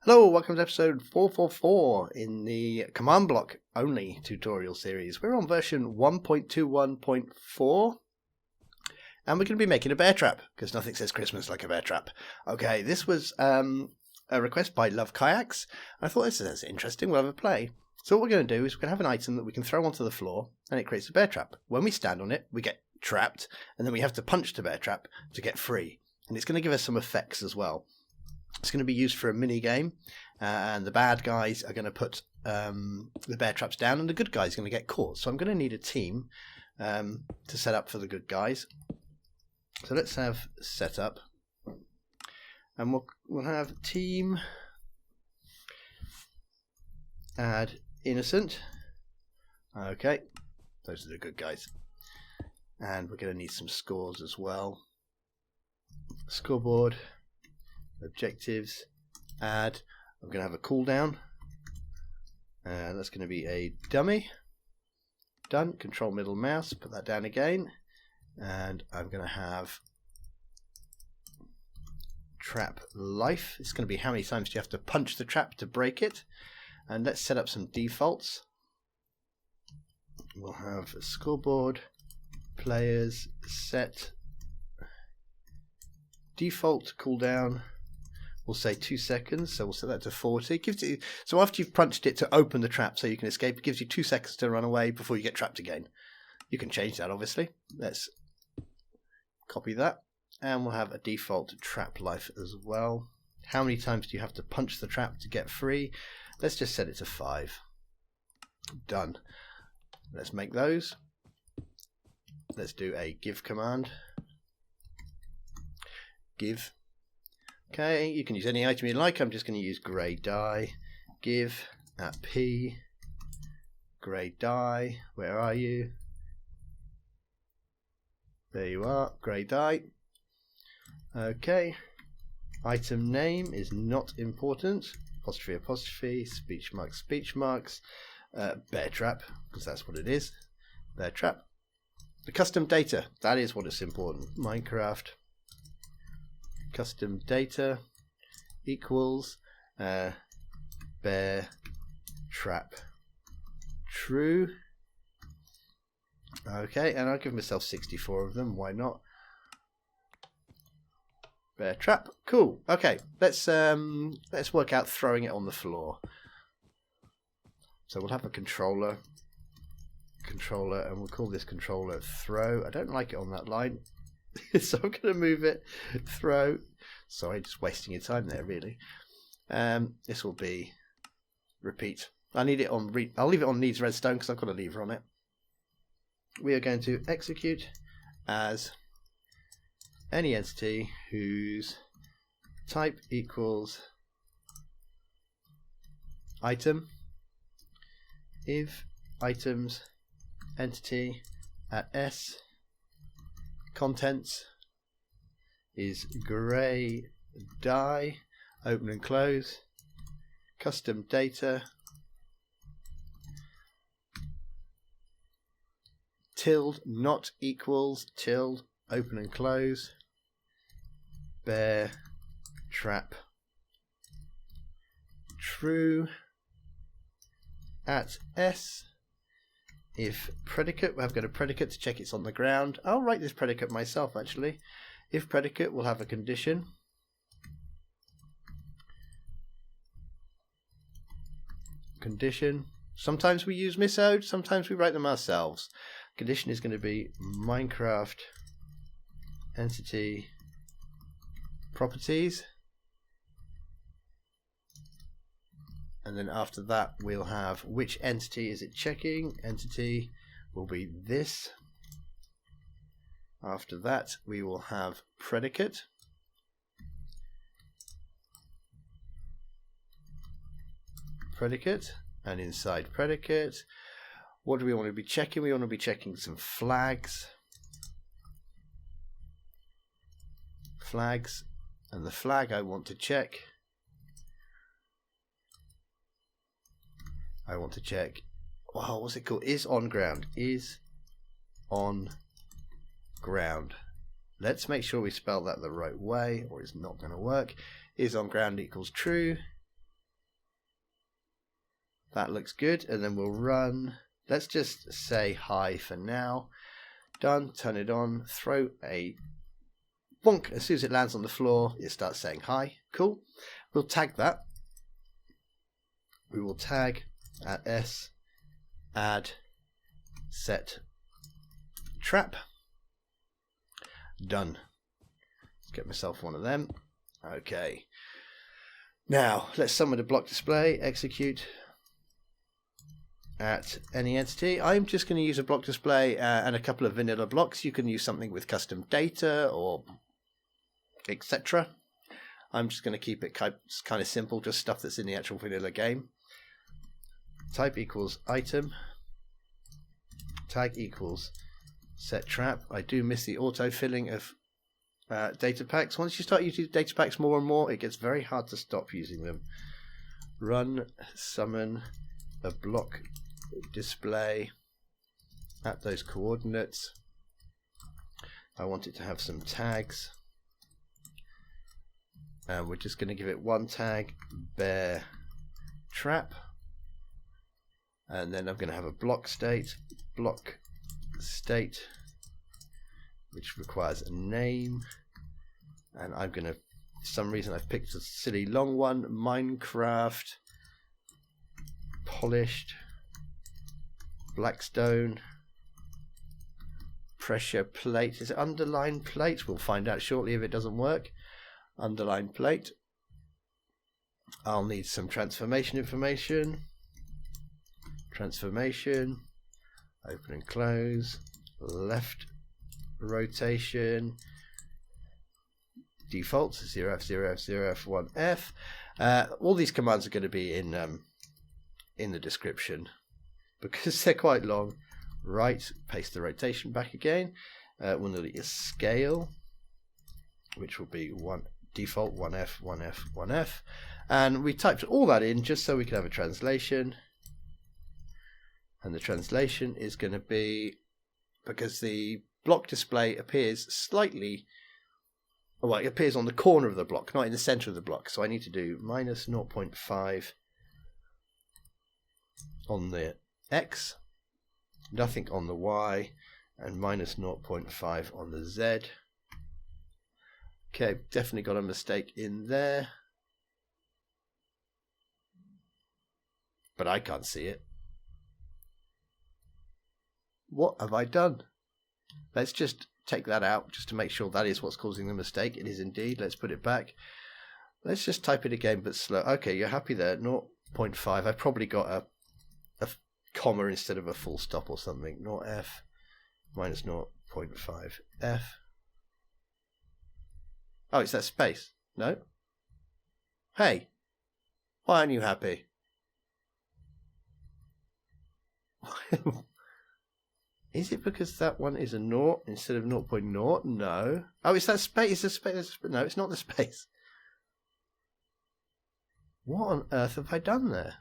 Hello, welcome to episode 444 in the command block only tutorial series. We're on version 1.21.4 and we're going to be making a bear trap because nothing says Christmas like a bear trap. Okay, this was a request by luvkyax. I thought this is interesting, we'll have a play. So what we're going to do is we're going to have an item that we can throw onto the floor and it creates a bear trap. When we stand on it, we get trapped and then we have to punch the bear trap to get free. And it's going to give us some effects as well. It's going to be used for a mini game, and the bad guys are going to put the bear traps down, and the good guys are going to get caught. So I'm going to need a team to set up for the good guys. So let's have setup, and we'll have team add innocent. Okay, those are the good guys, and we're going to need some scores as well. Scoreboard. Objectives, add, I'm going to have a cooldown, and that's going to be a dummy. Done. Control middle mouse, put that down again, and I'm going to have trap life. It's going to be how many times do you have to punch the trap to break it. And let's set up some defaults. We'll have a scoreboard, players, set default cooldown. We'll say 2 seconds, so we'll set that to 40. So after you've punched it to open the trap so you can escape, it gives you 2 seconds to run away before you get trapped again. You can change that, obviously. Let's copy that. And we'll have a default trap life as well. How many times do you have to punch the trap to get free? Let's just set it to 5. Done. Let's make those. Let's do a give command. Give. Okay, you can use any item you like. I'm just going to use grey dye. Give at P. Grey dye. Where are you? There you are. Grey dye. Okay. Item name is not important. Apostrophe, apostrophe. Speech marks, speech marks. Bear trap, because that's what it is. Bear trap. The custom data. That is what is important. Minecraft. Custom data equals bear trap true. Okay, and I'll give myself 64 of them. Why not? Bear trap. Cool. Okay, let's work out throwing it on the floor. So we'll have a controller, and we'll call this controller throw. I don't like it on that line. So I'm going to move it, throw. Sorry, just wasting your time there, really. This will be repeat. I need it on. I'll leave it on needs redstone because I've got a lever on it. We are going to execute as any entity whose type equals item. If items entity at S. Contents is grey dye, open and close, custom data, tilde not equals, tilde, open and close, bear trap true at S. If predicate, I've got a predicate to check it's on the ground. I'll write this predicate myself, actually. If predicate, we'll have a condition. Condition. Sometimes we use misode, sometimes we write them ourselves. Condition is going to be Minecraft entity properties. And then after that, we'll have which entity is it checking. Entity will be this. After that, we will have predicate. Predicate. And inside predicate, what do we want to be checking? We want to be checking some flags. Flags. And the flag I want to check. I want to check, wow, what's it called? Is on ground. Is on ground. Let's make sure we spell that the right way or it's not going to work. Is on ground equals true. That looks good. And then we'll run. Let's just say hi for now. Done. Turn it on. Throw a bonk. As soon as it lands on the floor, it starts saying hi. Cool. We'll tag that. We will tag at s add set trap. Done. Get myself one of them. Okay. Now let's summon a block display. Execute at any entity. I'm just going to use a block display and a couple of vanilla blocks. You can use something with custom data or etc. I'm just going to keep it kind of simple, just stuff that's in the actual vanilla game. Type equals item. Tag equals set trap. I do miss the auto filling of data packs. Once you start using data packs more and more, it gets very hard to stop using them. Run summon a block display at those coordinates. I want it to have some tags, and we're just going to give it one tag, bear trap, and then I'm going to have a block state, which requires a name, and I'm going to, for some reason I've picked a silly long one, Minecraft polished blackstone pressure plate. Is it underline plate? We'll find out shortly if it doesn't work. Underline plate. I'll need some transformation information. Transformation, open and close, left rotation, defaults 0f 0f 0f 1f. All these commands are going to be in the description because they're quite long. Right, paste the rotation back again. We'll need a scale, which will be default 1f 1f 1f, and we typed all that in just so we can have a translation. And the translation is going to be, because the block display appears slightly, well, it appears on the corner of the block, not in the center of the block. So I need to do minus 0.5 on the X, nothing on the Y, and minus 0.5 on the Z. Okay, definitely got a mistake in there, but I can't see it. What have I done? Let's just take that out just to make sure that is what's causing the mistake. It is indeed. Let's put it back. Let's just type it again, but slow. Okay, you're happy there. 0.5. I probably got a comma instead of a full stop or something. 0f minus 0.5 f. Oh, it's that space. No? Hey, why aren't you happy? Is it because that one is a 0 instead of 0.0? No. Oh, it's that space. It's a space. No, it's not the space. What on earth have I done there?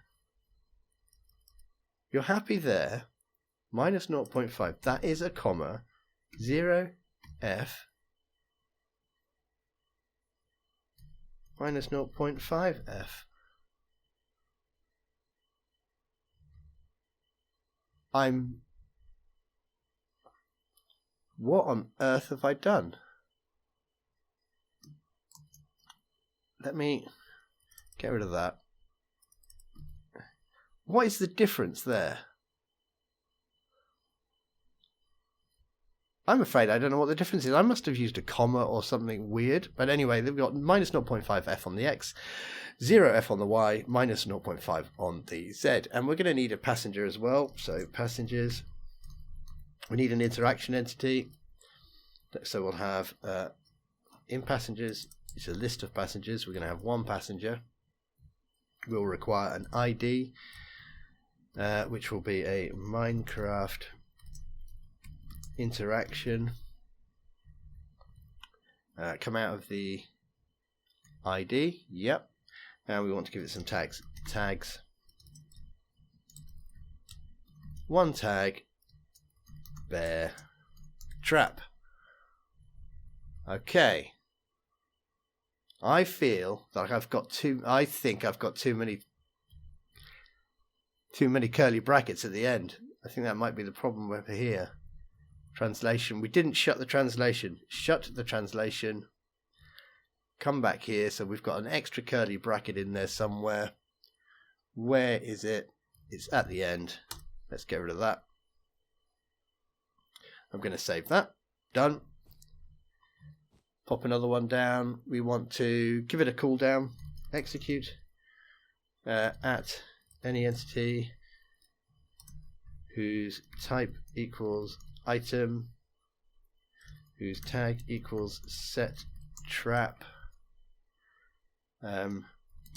You're happy there. Minus 0.5. That is a comma. 0f minus 0.5f. What on earth have I done? Let me get rid of that. What is the difference there? I'm afraid I don't know what the difference is. I must have used a comma or something weird. But anyway, they've got minus 0.5f on the X, 0f on the Y, minus 0.5 on the Z. And we're going to need a passenger as well. So passengers. We need an interaction entity. So we'll have in passengers, it's a list of passengers. We're going to have one passenger. We'll require an ID, which will be a Minecraft interaction. Come out of the ID. Yep. And we want to give it some tags. Tags. One tag. Bear trap. Okay. I feel that I think I've got too many too many curly brackets at the end. I think that might be the problem over here. Translation. We didn't shut the translation. Shut the translation. Come back here. So we've got an extra curly bracket in there somewhere. Where is it? It's at the end. Let's get rid of that. I'm going to save that. Done. Pop another one down. We want to give it a cooldown. Execute at any entity whose type equals item, whose tag equals set trap,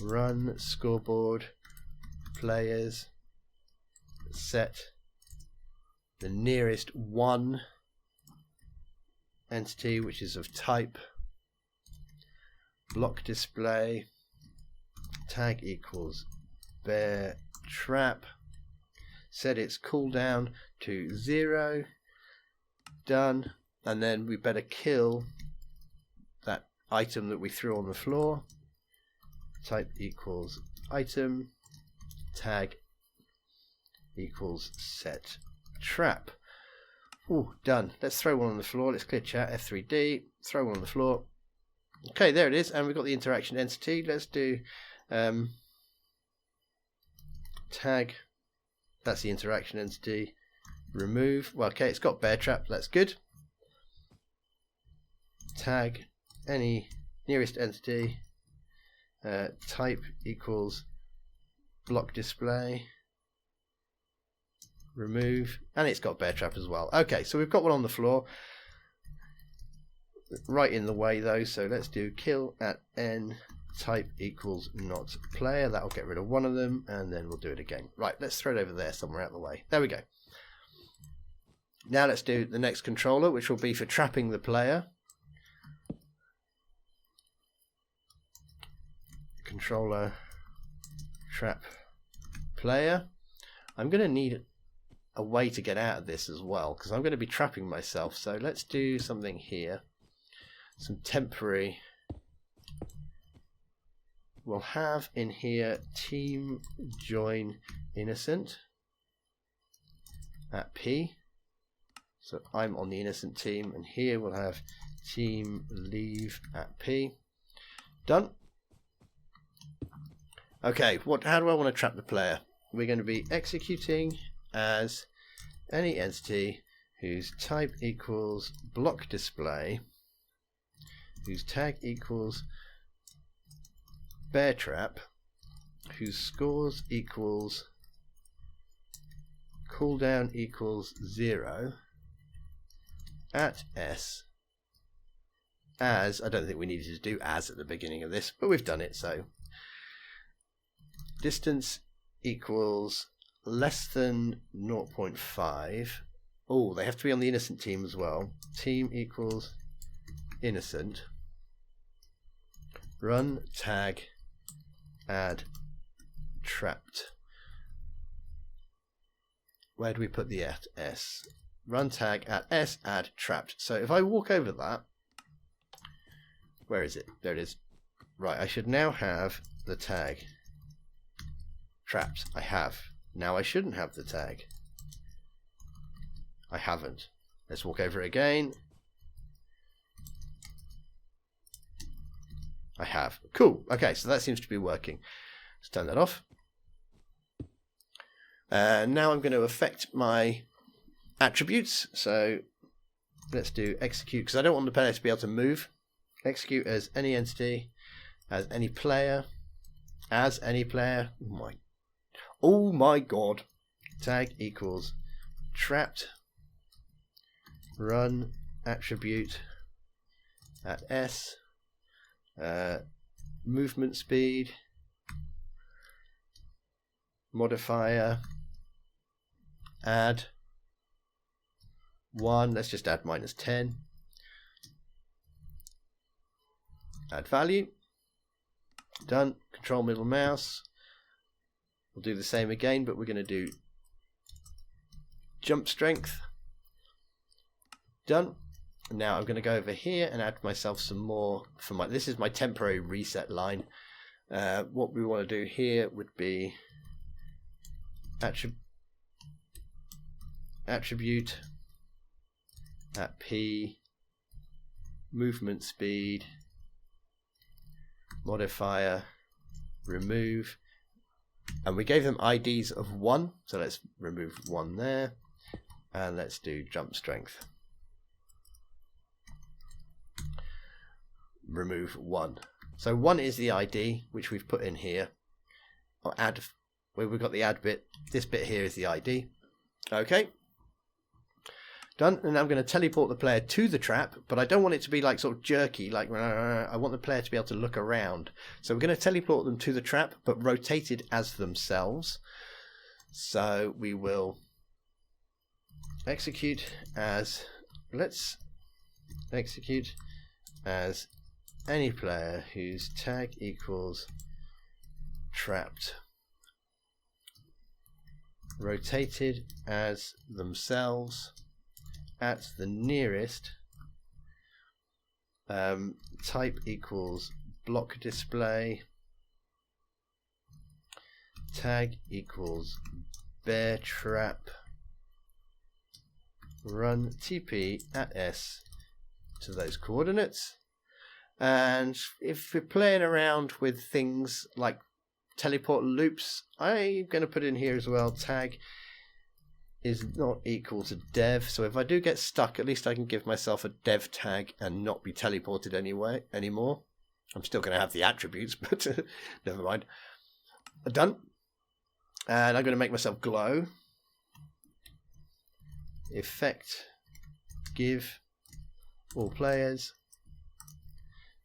run scoreboard players, set the nearest one entity which is of type, block display, tag equals bear trap, set its cooldown to 0, done, and then we better kill that item that we threw on the floor. Type equals item, tag equals set trap. Ooh, done. Let's throw one on the floor. Let's clear chat, F3D, throw one on the floor. Okay, there it is, and we've got the interaction entity. Let's do tag, that's the interaction entity, remove, well, okay, it's got bear trap, that's good. Tag any nearest entity, type equals block display, remove, and it's got bear trap as well. Okay, so we've got one on the floor, right in the way though, so let's do kill at n type equals not player. That'll get rid of one of them, and then we'll do it again. Right, let's throw it over there somewhere out of the way. There we go. Now let's do the next controller, which will be for trapping the player. Controller trap player. I'm going to need a way to get out of this as well, because I'm going to be trapping myself. So let's do something here. Some temporary. We'll have in here team join innocent at P. So I'm on the innocent team, and here we'll have team leave at P. Done. Okay, how do I want to trap the player? We're going to be executing as any entity whose type equals block display, whose tag equals bear trap, whose scores equals cooldown equals 0 at S, as, I don't think we needed to do as at the beginning of this, but we've done it, so distance equals less than 0.5. Oh, they have to be on the innocent team as well. Team equals innocent, run tag add trapped. Where do we put the at S? Run tag at S add trapped. So if I walk over that, where is it? There it is. Right, I should now have the tag trapped. I have. Now I shouldn't have the tag. I haven't. Let's walk over it again. I have. Cool. Okay, so that seems to be working. Let's turn that off. Now I'm going to affect my attributes. So let's do execute, because I don't want the player to be able to move. Execute as any entity, as any player, as any player. Oh my god. Tag equals trapped, run attribute at S, movement speed, modifier, add 1, let's just add -10, add value, done. Control middle mouse. We'll do the same again, but we're going to do jump strength, done. Now I'm going to go over here and add myself some more for my, this is my temporary reset line. What we want to do here would be attribute at P, movement speed, modifier, remove, and we gave them IDs of 1, so let's remove 1 there, and let's do jump strength. Remove 1. So 1 is the ID which we've put in here, or add, where we've got the add bit. This bit here is the ID. Okay, done. And I'm going to teleport the player to the trap, but I don't want it to be like sort of jerky, like I want the player to be able to look around. So we're going to teleport them to the trap, but rotated as themselves. So we will execute as, let's execute as any player whose tag equals trapped, rotated as themselves at the nearest type equals block display, tag equals bear trap, run TP at S to those coordinates. And if we're playing around with things like teleport loops, I'm going to put in here as well, tag is not equal to dev. So if I do get stuck, at least I can give myself a dev tag and not be teleported anymore. I'm still going to have the attributes, but never mind. Done. And I'm going to make myself glow. Effect give all players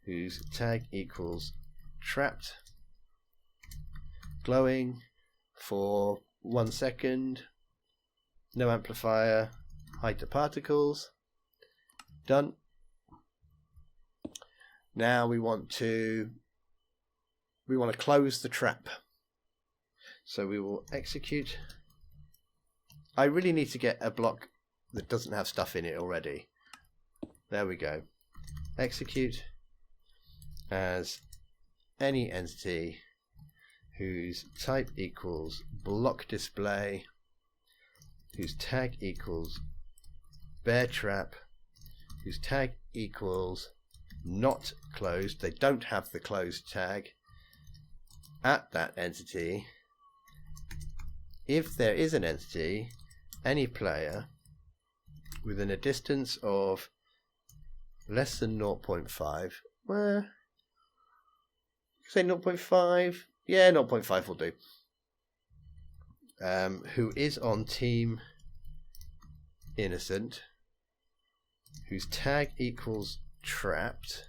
whose tag equals trapped glowing for 1 second, no amplifier, height of particles. Done. Now we want to close the trap, so we will execute. I really need to get a block that doesn't have stuff in it already. There we go. Execute as any entity whose type equals block display, whose tag equals bear trap, whose tag equals not closed. They don't have the closed tag at that entity. If there is an entity, any player within a distance of less than 0.5, well, say 0.5, yeah, 0.5 will do, who is on team innocent, whose tag equals trapped,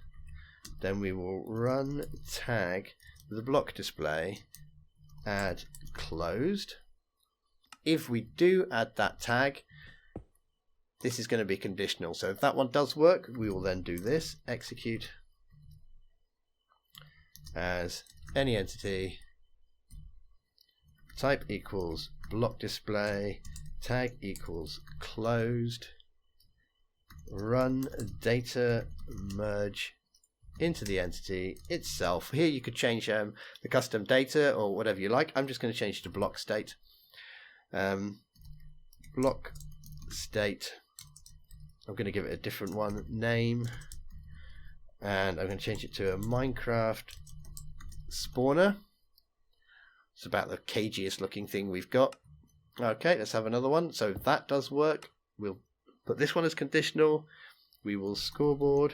then we will run tag the block display, add closed. If we do add that tag, this is going to be conditional. So if that one does work, we will then do this, execute as any entity, type equals block display, tag equals closed, run data merge into the entity itself. Here you could change the custom data or whatever you like. I'm just going to change it to block state. Block state, I'm going to give it a different one, name, and I'm going to change it to a Minecraft spawner. It's about the cagiest looking thing we've got. Okay, let's have another one. So that does work. We'll put this one as conditional. We will scoreboard.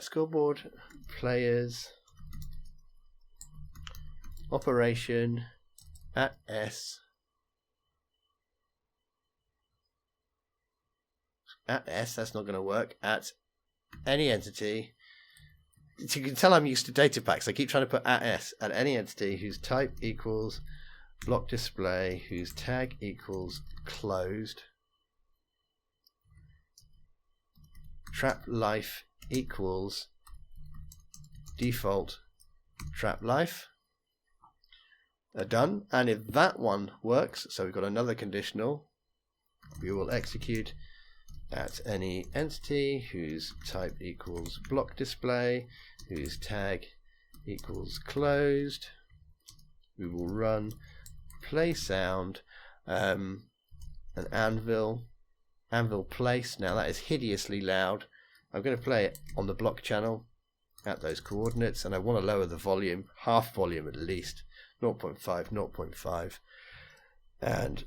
Scoreboard players operation at S. At S, that's not going to work. At any entity. So you can tell I'm used to data packs. I keep trying to put at S, at any entity whose type equals block display, whose tag equals closed, trap life equals default trap life. Done. And if that one works, so we've got another conditional, we will execute at any entity whose type equals block display, whose tag equals closed. We will run play sound, an anvil place. Now that is hideously loud. I'm going to play it on the block channel at those coordinates, and I want to lower the volume, half volume at least, 0.5, 0.5, and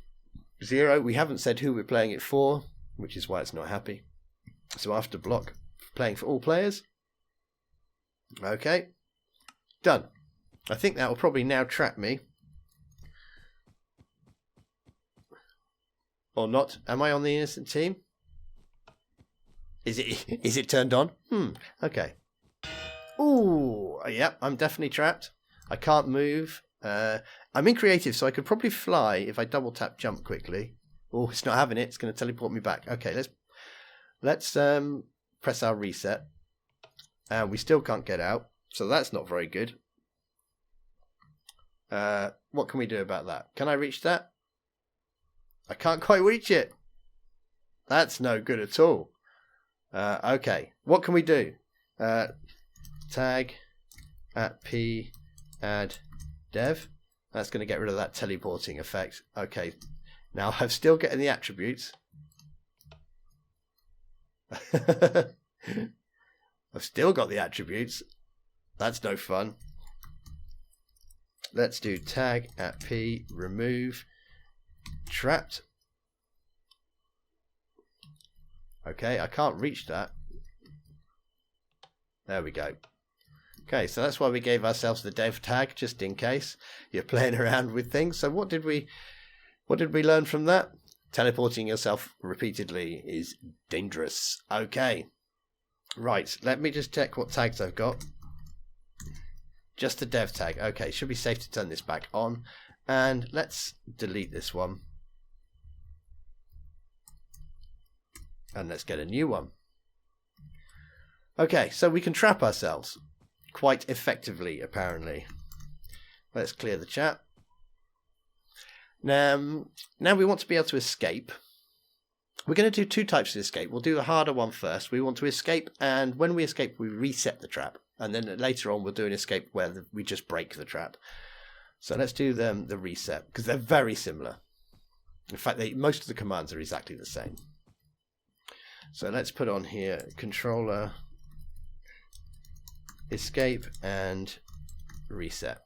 0. We haven't said who we're playing it for, which is why it's not happy. So after block, playing for all players. Okay, done. I think that will probably now trap me. Or not. Am I on the innocent team? Is it turned on? Okay. Ooh, yep, I'm definitely trapped. I can't move. I'm in creative, so I could probably fly if I double tap jump quickly. Oh, it's not having it. It's going to teleport me back. Okay, let's press our reset. And we still can't get out, so that's not very good. What can we do about that? Can I reach that? I can't quite reach it. That's no good at all. Okay, what can we do? Tag at p add dev. That's going to get rid of that teleporting effect. Okay, now I'm still getting the attributes. I've still got the attributes. That's no fun. Let's do tag at p remove trapped. Okay, I can't reach that. There we go. Okay, so that's why we gave ourselves the dev tag, just in case you're playing around with things. So what did we learn from that? Teleporting yourself repeatedly is dangerous. Okay. Right, let me just check what tags I've got. Just a dev tag. Okay, should be safe to turn this back on. And let's delete this one. And let's get a new one. Okay, so we can trap ourselves quite effectively, apparently. Let's clear the chat. Now we want to be able to escape. We're going to do two types of escape. We'll do the harder one first. We want to escape, and when we escape, we reset the trap. And then later on, we'll do an escape where we just break the trap. So let's do the reset, because they're very similar. In fact, most of the commands are exactly the same. So let's put on here controller escape and reset.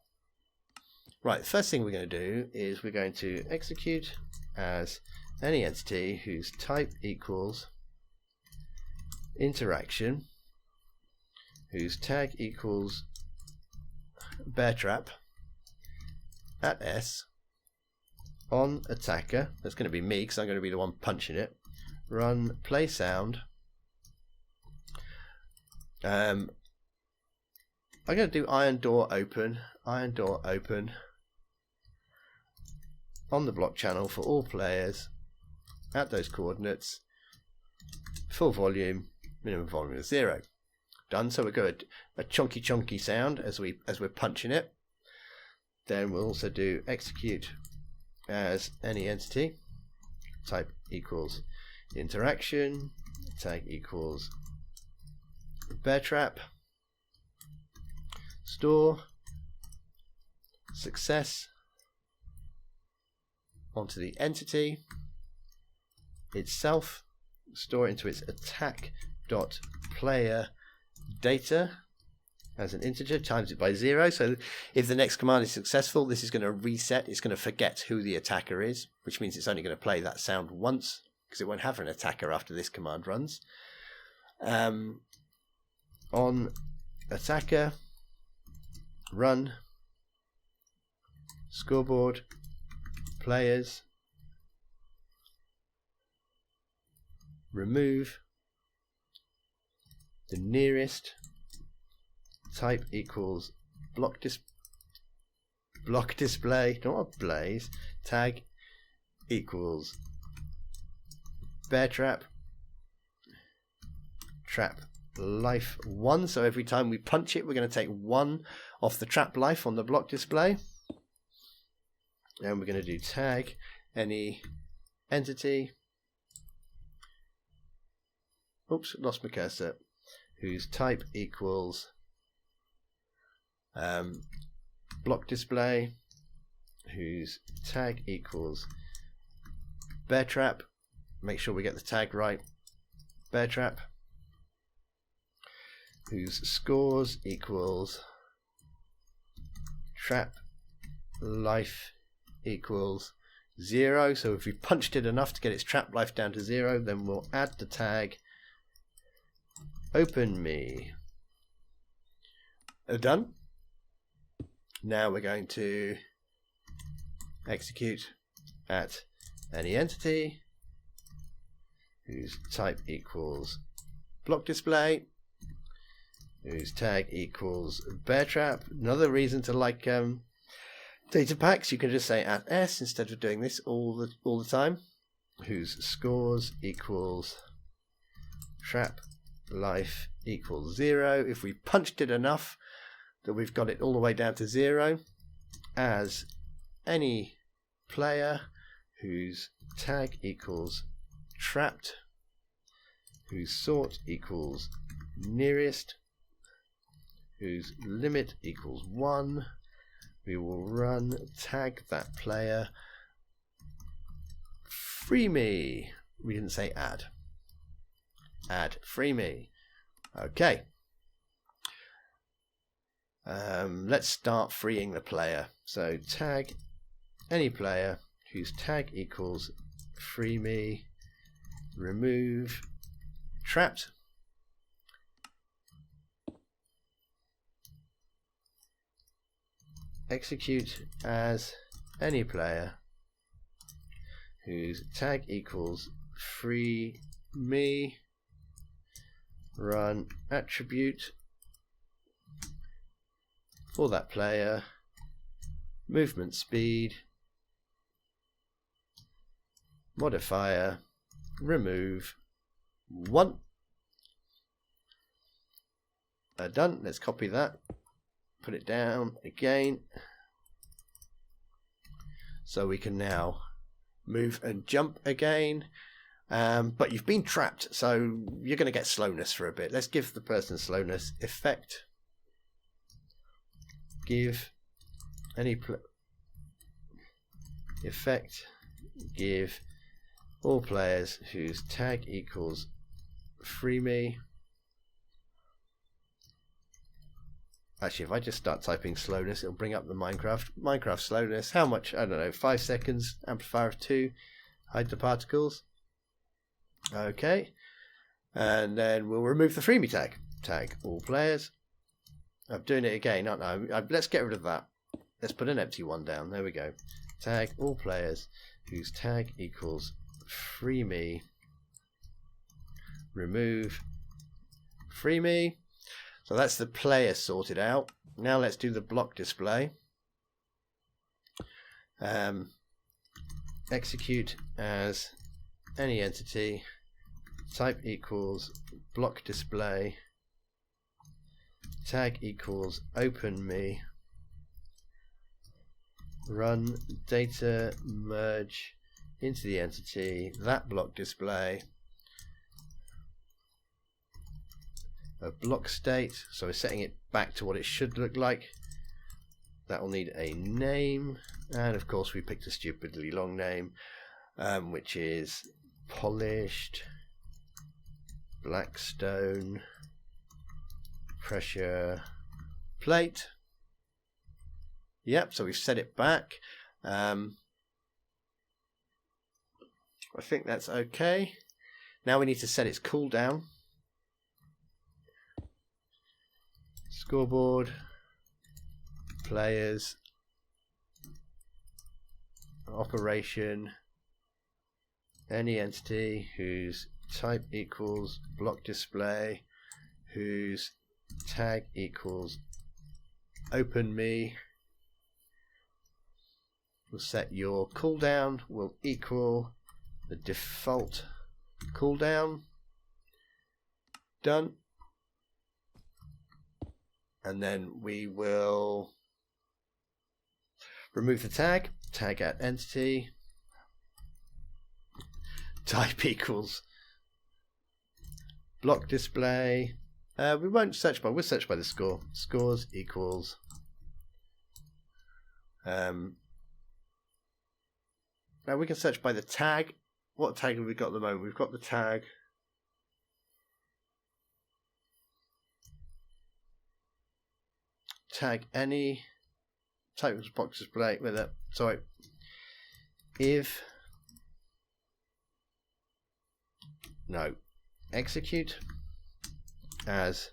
Right, the first thing we're going to do is we're going to execute as any entity whose type equals interaction, whose tag equals bear trap at S on attacker. That's going to be me because I'm going to be the one punching it. Run play sound. I'm going to do iron door open on the block channel for all players at those coordinates. Full volume, minimum volume of 0. Done. So we go a chunky sound as we're punching it. Then we'll also do execute as any entity, type equals interaction, tag equals bear trap, store success onto the entity itself, store into its attack.player data as an integer, times it by 0. So if the next command is successful, this is going to reset. It's going to forget who the attacker is, which means it's only going to play that sound once, because it won't have an attacker after this command runs. On attacker, run scoreboard players, remove the nearest, type equals block display, not a blaze, tag equals bear trap, trap life 1. So every time we punch it, we're going to take 1 off the trap life on the block display. And we're going to do tag any entity, oops, lost my cursor, whose type equals block display whose tag equals bear trap. Make sure we get the tag right. Bear trap whose scores equals trap life equals 0. So if we punched it enough to get its trap life down to 0, then we'll add the tag open me. Done. Now we're going to execute at any entity whose type equals block display, whose tag equals bear trap. Another reason to like data packs, you can just say at s instead of doing this all the time. Whose scores equals trap life equals 0. If we punched it enough that we've got it all the way down to 0, as any player whose tag equals trapped, whose sort equals nearest, whose limit equals 1, we will run tag that player free me. We didn't say add. Add free me. Okay. Let's start freeing the player. So tag any player whose tag equals free me, remove trapped. Execute as any player whose tag equals free me, run attribute for that player, movement speed, modifier, remove 1. Done. Let's copy that, put it down again, so we can now move and jump again. But you've been trapped, so you're going to get slowness for a bit. Let's give the person slowness. Effect, give any effect, give all players whose tag equals free me. Actually, if I just start typing slowness, it'll bring up the Minecraft slowness. How much? I don't know, 5 seconds, amplifier of 2, hide the particles. Okay, and then we'll remove the free me tag. Tag all players. I'm doing it again, aren't I? Let's get rid of that. Let's put an empty one down. There we go. Tag all players whose tag equals free me, remove free me. So that's the player sorted out. Now let's do the block display. Execute as any entity, type equals block display, tag equals open me, run data merge into the entity, that block display, a block state, so we're setting it back to what it should look like. That will need a name, and of course we picked a stupidly long name, which is polished blackstone pressure plate. Yep, so we've set it back. I think that's okay. Now we need to set its cooldown. Scoreboard, players, operation, any entity whose type equals block display, whose tag equals open me. We'll set your cooldown will equal the default cooldown. Done. And then we will remove the tag. Tag at entity. Type equals block display. We won't search by. We'll search by the score. Scores equals Now we can search by the tag. What tag have we got at the moment? We've got the tag any type of box display with it. Sorry. If no, execute as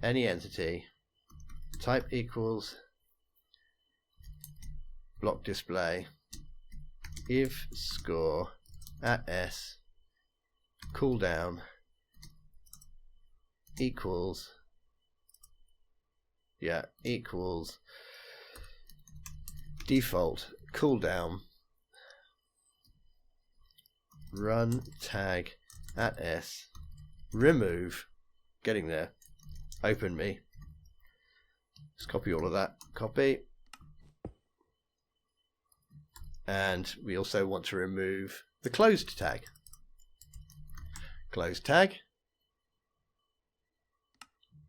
any entity type equals block display if score at s cooldown equals default cooldown run tag at s remove getting there open me. Let's copy all of that. Copy. And we also want to remove the closed tag. Closed tag.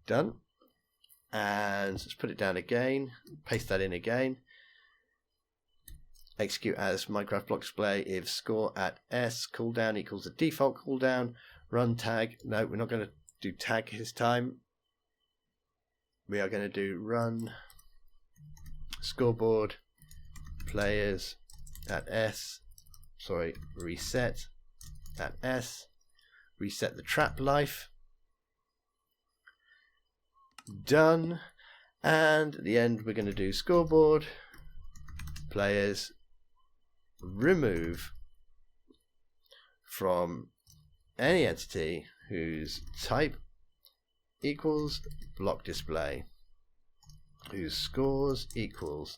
Done. And let's put it down again. Paste that in again. Execute as Minecraft block display if score at s cooldown equals the default cooldown. Run tag. No, we're not going to do tag this time. We are going to do run scoreboard players at s. Sorry, reset at s. Reset the trap life. Done. And at the end we're going to do scoreboard players remove from any entity whose type equals block display, whose scores equals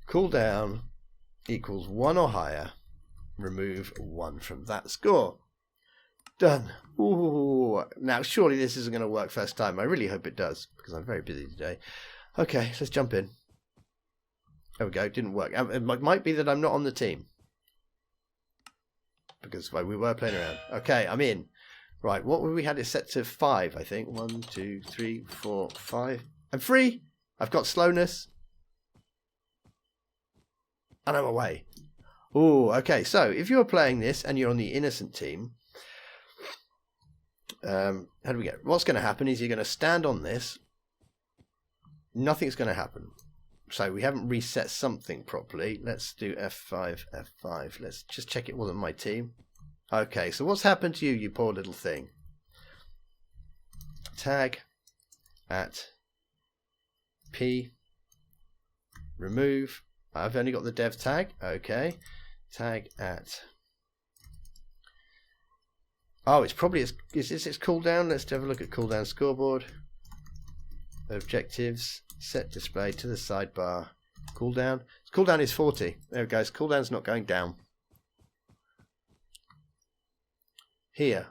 cooldown equals 1 or higher, remove 1 from that score. Done. Ooh, now surely this isn't going to work first time. I really hope it does because I'm very busy today. Okay, let's jump in. There we go, didn't work. It might be that I'm not on the team because we were playing around. Okay, I'm in. Right, what we had it set to 5, I think. 1, 2, 3, 4, 5. I'm free. I've got slowness. And I'm away. Oh, okay. So if you're playing this and you're on the innocent team, how do we get? What's going to happen is you're going to stand on this. Nothing's going to happen. So we haven't reset something properly. Let's do F5, F5. Let's just check it wasn't my team. Okay, so what's happened to you, you poor little thing? Tag at P remove. I've only got the dev tag. Okay. Tag at. Oh, it's probably is this its cooldown? Let's have a look at cooldown scoreboard. Objectives. Set display to the sidebar. Cooldown. Cooldown is 40. There it goes. Cooldown's not going down. Here.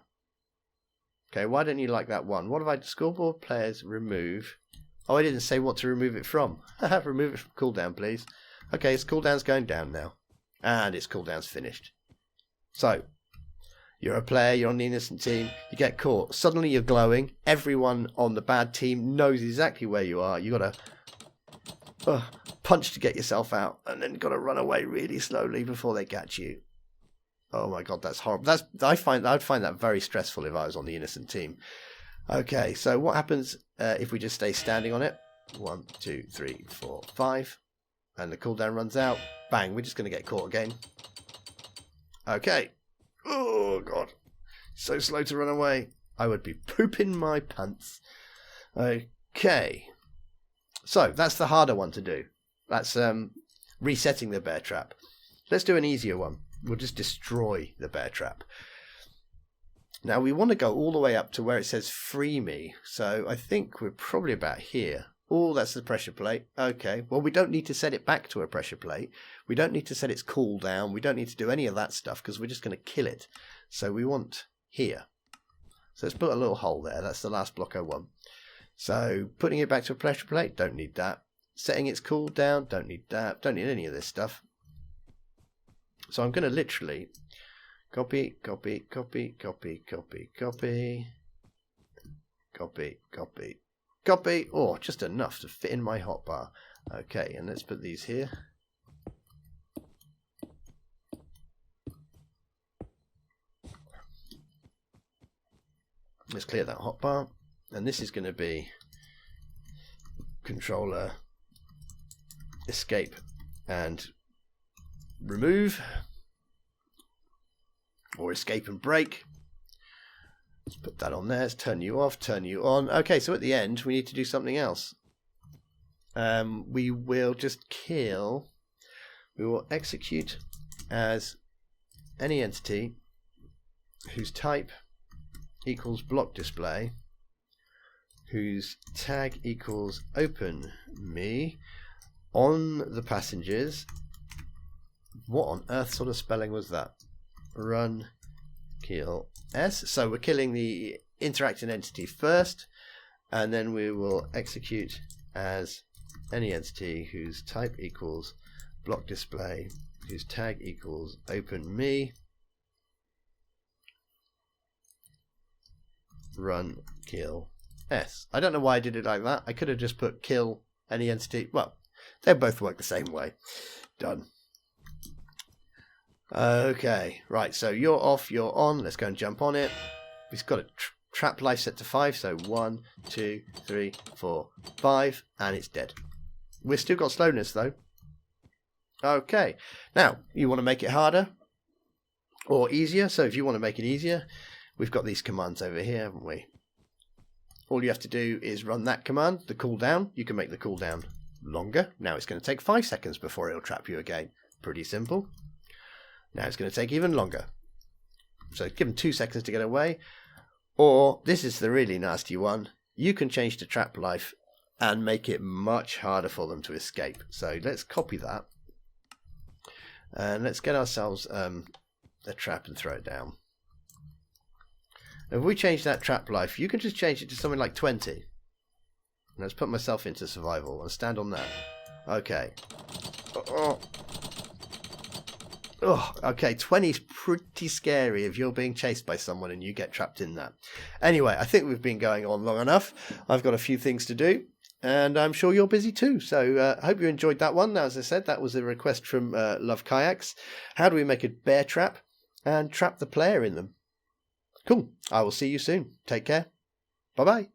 Okay, why don't you like that one? What have I? Scoreboard players remove. Oh, I didn't say what to remove it from. Remove it from cooldown, please. Okay, its cooldown's going down now. And its cooldown's finished. So, you're a player, you're on the innocent team, you get caught. Suddenly you're glowing. Everyone on the bad team knows exactly where you are. You got to punch to get yourself out. And then got to run away really slowly before they catch you. Oh my god, that's horrible. I'd find that very stressful if I was on the innocent team. Okay, so what happens if we just stay standing on it? 1, 2, 3, 4, 5. And the cooldown runs out. Bang, we're just going to get caught again. Okay. Oh god. So slow to run away. I would be pooping my pants. Okay. So, that's the harder one to do. That's resetting the bear trap. Let's do an easier one. We'll just destroy the bear trap. Now we want to go all the way up to where it says free me. So I think we're probably about here. Oh, that's the pressure plate. Okay. Well, we don't need to set it back to a pressure plate. We don't need to set its cooldown. We don't need to do any of that stuff because we're just going to kill it. So we want here. So let's put a little hole there. That's the last block I want. So putting it back to a pressure plate, don't need that. Setting its cooldown, don't need that. Don't need any of this stuff. So I'm going to literally copy, copy, copy, copy, copy, copy, copy, copy, copy. Oh, just enough to fit in my hotbar. Okay, and let's put these here. Let's clear that hotbar, and this is going to be controller escape and remove, or escape and break. Let's put that on there. Let's turn you off, turn you on. Okay, so at the end we need to do something else. We will just kill, we will execute as any entity whose type equals block display, whose tag equals open me on the passengers. What on earth sort of spelling was that? Run kill S. So we're killing the interacting entity first, and then we will execute as any entity whose type equals block display, whose tag equals open me, run kill S. I don't know why I did it like that. I could have just put kill any entity. Well, they both work the same way. Done. Okay, right, so you're off, you're on. Let's go and jump on it. We've got a trap life set to 5, so 1, 2, 3, 4, 5, and it's dead. We've still got slowness though. Okay, now you want to make it harder or easier. So if you want to make it easier, we've got these commands over here, haven't we? All you have to do is run that command, the cooldown. You can make the cooldown longer. Now it's going to take 5 seconds before it'll trap you again. Pretty simple. Now it's going to take even longer. So give them 2 seconds to get away. Or, this is the really nasty one, you can change the trap life and make it much harder for them to escape. So let's copy that. And let's get ourselves a trap and throw it down. If we change that trap life, you can just change it to something like 20. Let's put myself into survival and stand on that. Okay. Oh, okay, 20 is pretty scary if you're being chased by someone and you get trapped in that. Anyway, I think we've been going on long enough. I've got a few things to do, and I'm sure you're busy too. So I hope you enjoyed that one. Now, as I said, that was a request from luvkyax. How do we make a bear trap and trap the player in them? Cool. I will see you soon. Take care. Bye-bye.